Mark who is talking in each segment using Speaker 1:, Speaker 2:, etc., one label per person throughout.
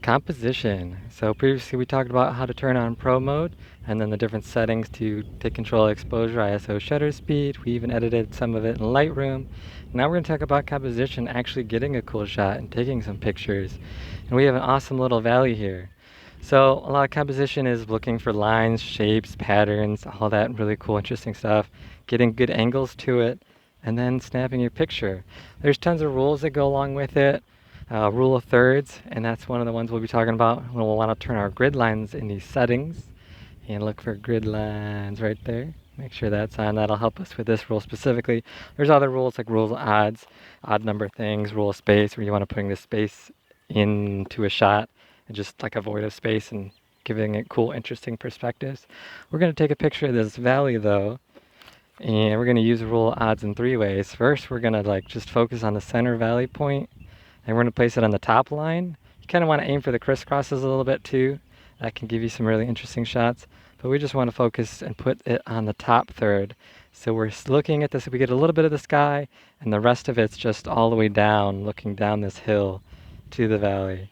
Speaker 1: Composition. So previously we talked about how to turn on Pro mode and then the different settings to take control of exposure, ISO, shutter speed. We even edited some of it in Lightroom. Now we're going to talk about composition, actually getting a cool shot and taking some pictures. And we have an awesome little valley here. So a lot of composition is looking for lines, shapes, patterns, all that really cool, interesting stuff, getting good angles to it, and then snapping your picture. There's tons of rules that go along with it. Rule of thirds, and that's one of the ones we'll be talking about. We'll want to turn our grid lines in these settings and look for grid lines right there. Make sure that's on. That'll help us with this rule specifically. There's other rules like rules of odds, odd number things, rule of space, where you want to put the space into a shot and just like avoid a space and giving it cool, interesting perspectives. We're going to take a picture of this valley though, and we're going to use the rule of odds in 3 ways. First, we're going to just focus on the center valley point, and we're going to place it on the top line. You kind of want to aim for the crisscrosses a little bit too. That can give you some really interesting shots. But we just want to focus and put it on the top third. So we're looking at this, we get a little bit of the sky, and the rest of it's just all the way down, looking down this hill to the valley.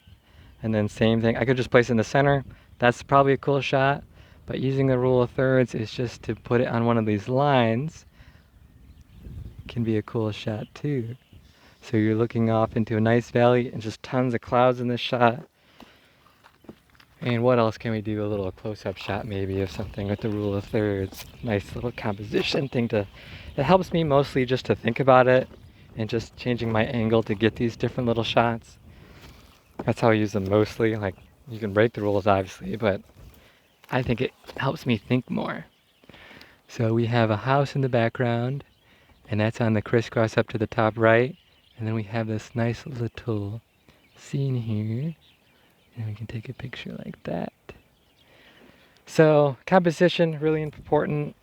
Speaker 1: And then same thing, I could just place it in the center. That's probably a cool shot. But using the rule of thirds is just to put it on one of these lines. Can be a cool shot too. So you're looking off into a nice valley and just tons of clouds in this shot. And what else can we do? A little close-up shot maybe of something with the rule of thirds. Nice little composition thing to, it helps me mostly just to think about it and just changing my angle to get these different little shots. That's how I use them mostly. Like, you can break the rules obviously, but I think it helps me think more. So we have a house in the background, and that's on the crisscross up to the top right. And then we have this nice little scene here, and we can take a picture like that. So composition, really important.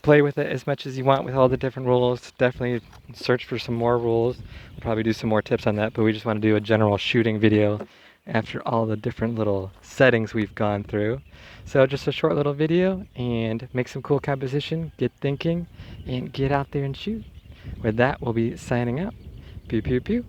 Speaker 1: Play with it as much as you want with all the different rules. Definitely search for some more rules. We'll probably do some more tips on that, but we just want to do a general shooting video after all the different little settings we've gone through. So just a short little video, and make some cool composition, get thinking, and get out there and shoot. With that, we'll be signing out. Pew pew pew.